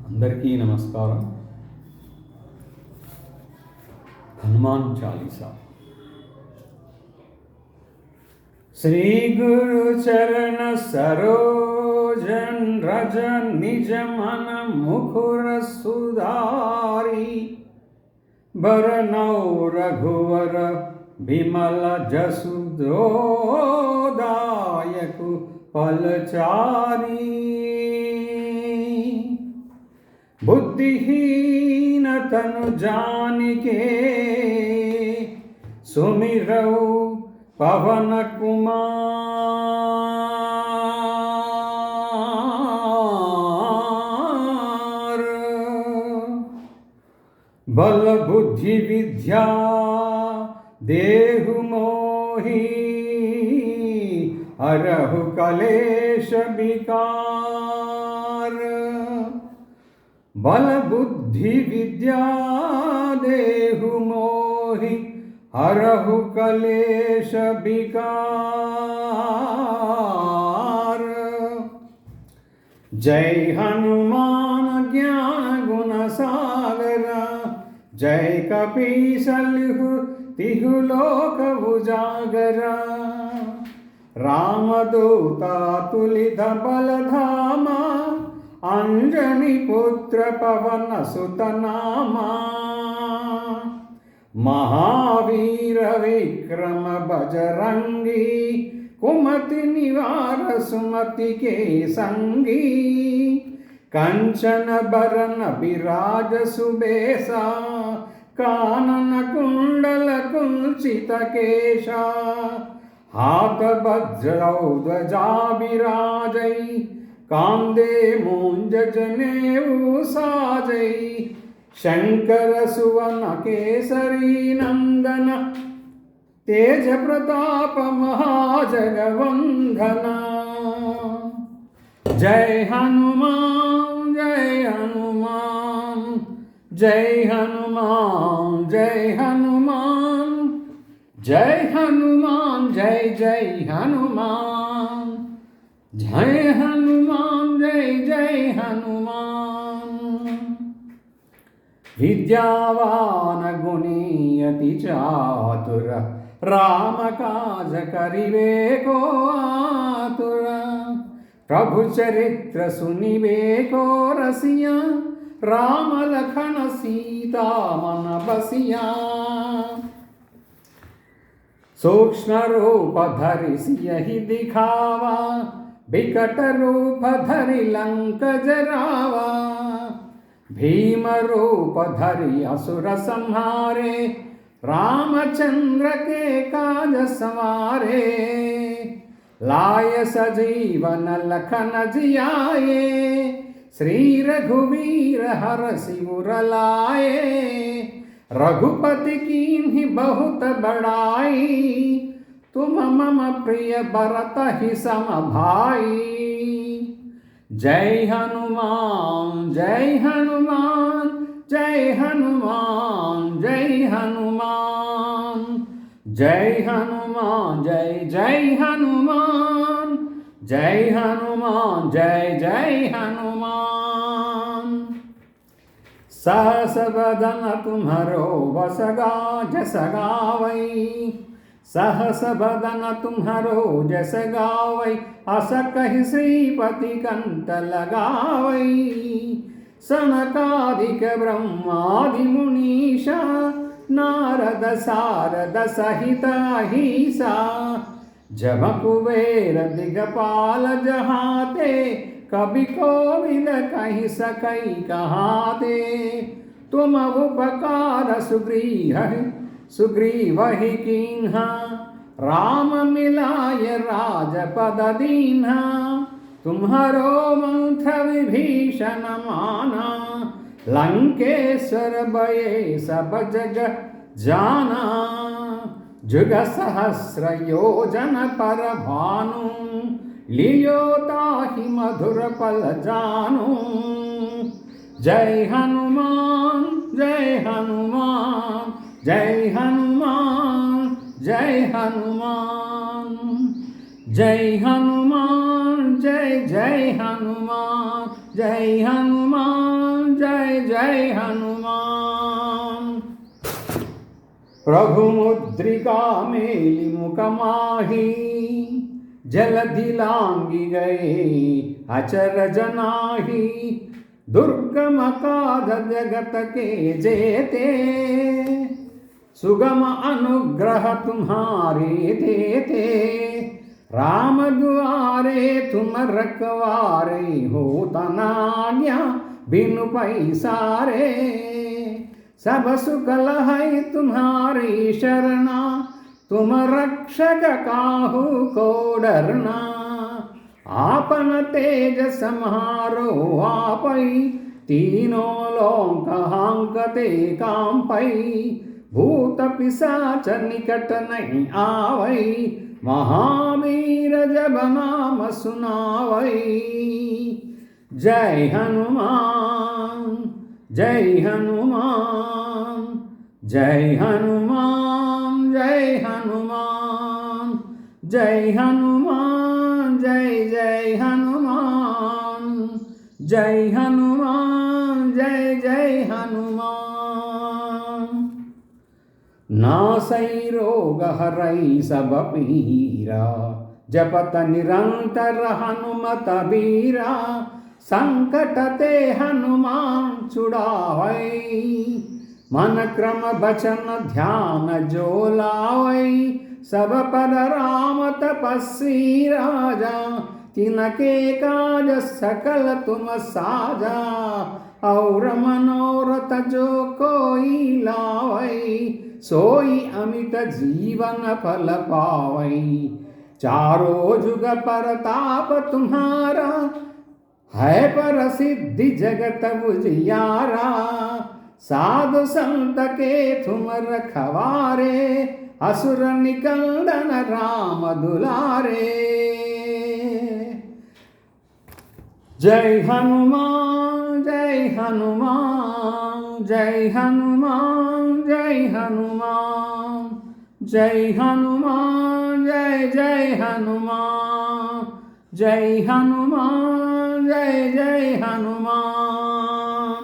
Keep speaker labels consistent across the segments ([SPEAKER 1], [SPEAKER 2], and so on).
[SPEAKER 1] అందరికీ నమస్కారం. హనుమాన్ చాలీసా. శ్రీ గురు చరణ సరోజన్ రజ నిజ మన ముఖుర సుధారి బరనౌ రఘువర విమల జసుదాయకు ఫలచారి बुद्धिहीनतनु जानिके सुमिरौ पवन कुमार बल बुद्धि विद्या देहु मोहि हरहु कलेश विकार बल बुद्धि विद्या देहु मोहि हरहु कलेश विकार जय हनुमान ज्ञान गुण सागर जय कपीसलहु तिहु लोक उजागर रामदूता तुलित बलधामा अंजनी पुत्र पवन सुत नामा महावीर विक्रम बजरंगी कुमति निवार सुमति के संगी कंचन बरन विराज सुबेसा कानन कुंडल कुंचित केशा हाथ वज्रौ ध्वजा विराजै कांदे मूंज जनेऊ साजै शंकर सुवन केसरी नंदन तेज प्रताप महाजगवंदन जय हनुमान जय हनुमान जय हनुमान जय हनुमान जय हनुमान जय जय हनुमान जय हनुमान जय जय हनुमान विद्यावान गुणी अति चातुर राम काज करिवे को आतुर प्रभु चरित्र सुनिवे को रसिया राम लखन सीता मन बसिया सूक्ष्म रूप धरि सियहि दिखावा विकट रूप धरि लंक जरावा भीम रूप धरि असुर संहारे रामचंद्र के काज संवारे लाय सजीवन लखन जियाए श्री रघुवीर हर सिर लाए रघुपति कीन्हि बहुत बड़ाई तुम मम प्रिय भरत ही सम भाई जय हनुमान जय हनुमान जय हनुमान जय हनुमान जय हनुमान जय जय हनुमान जय हनुमान जय जय हनुमान सहस बदन तुम्हारो बसगा जस गावै सहस बदन तुम्हारो जस गावै अस कहि श्रीपति कंठ लगावै सनकादिक ब्रह्मादि मुनीषा नारद सारद सहित अहिसा जब कुबेर दिगपाल जहाते कवि कोविद कहि सकै कहाते तुम उपकार सुग्रीवहि कीन्हा राम मिलाय राजपद दीन्हा तुम्हारो मंत्र विभीषण माना लंकेश्वर भये सब जग जाना जुग सहस्र योजन पर भानु लियो ताहि मधुर पल जानु जय हनुमान जय हनुमान जय हनुमान जय हनुमान जय हनुमान जय जय हनुमान जय हनुमान जय जय हनुमान। प्रभु मुद्रिका मेलि मुख माही, जलधि लांघि गए अचरज नाही। दुर्गम काज जगत के जेते, सुगम अनुग्रह तुम्हारे देते। राम दुआरे तुम रखवारे, होता न आज्ञा बिनु पैसारे। सब सुख लहै तुम्हारी शरणा, तुम रक्षक काहू को डरना। आपन तेज समारो आपै, तीनों लोक हांकते कांपै। भूत पिशाच निकट नहीं आवै, महावीर जब नाम सुनावै। जय हनुमान जय हनुमान, जय हनुमान जय हनुमान, जय हनुमान जय जय हनुमान, जय हनुमान जय जय हनुमान। नासै रोग हरै सब पीरा, जपत निरंतर हनुमत बीरा। संकट ते हनुमान छुड़ावै, मन क्रम बचन ध्यान जो लावै। सब पर राम तपस्वी राजा, तिनके काज सकल तुम साजा। और मनोरथ जो कोई लावै, सोई अमित जीवन फल पावै। चारों जुग परताप तुम्हारा, है प्रसिद्धि जगत उजियारा। साधु संत के तुम रखवारे, असुर निकंदन राम दुलारे। जय हनुमान जय हनुमान, जय हनुमान जय हनुमान, जय हनुमान जय जय हनुमान, जय हनुमान जय जय हनुमान।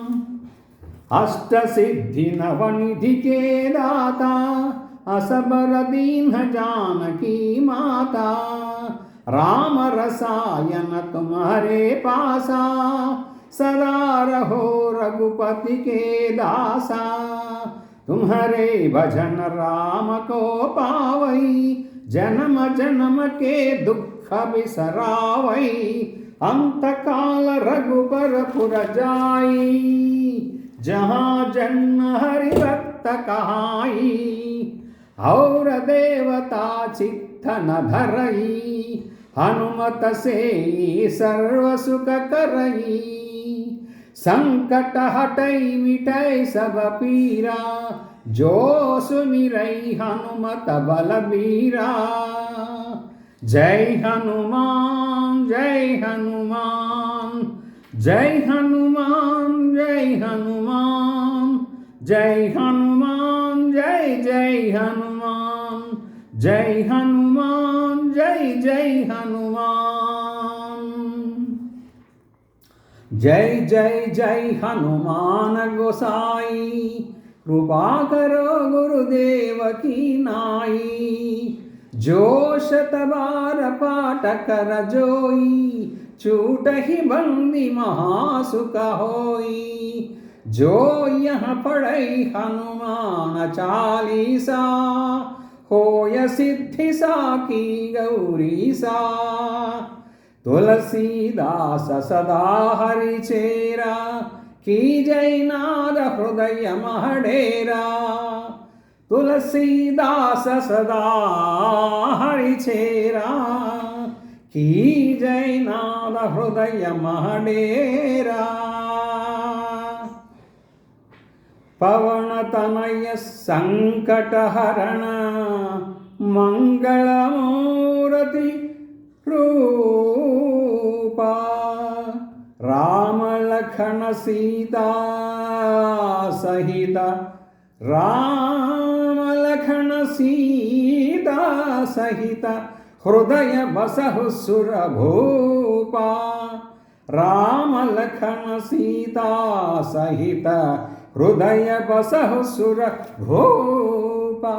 [SPEAKER 1] अष्ट सिद्धि नवनिधि के दाता, असबर दीन जानकी माता। राम रसायन तुम्हारे पासा, सदा रहो रघुपति के दासा। तुम्हारे भजन राम को पावै, जन्म जन्म के दुख बिसरावै। अंत काल रघुबर पुर जाई, जहाँ जन्म हरि भक्त कहाई। और देवता चित्त न धरई, हनुमत से सर्व सुख करई। संकट हटई मिटई सब पीरा, जो सुमिरई हनुमत बलबीरा। जय हनुमान जय हनुमान, जय हनुमान जय हनुमान, जय हनुमान जय जय हनुमान, जय हनुमान जय जय हनुमान। जय जय जय हनुमान गोसाई, कृपा करो गुरुदेव की नाई। जो शत बार पाठ कर जोई, छूटहि बंदी महासुख होई। जो यह पढ़ई हनुमान चालीसा, होय सिद्धि साकी गौरीसा। तुलसीदास सदा हरि चेरा, की जय नाद हृदय महडेरा। तुलसीदास सदा हरि चेरा, की जय नाद हृदय महडेरा। पवन तनय संकट हरण, मंगल मूर्ति रूपा। राम लखन सीता सहित, राम लखन सीता सहित। हृदय बसहु सुर भूपा। రామలఖన సీతా సహిత హృదయ బసహ సుర భూపా.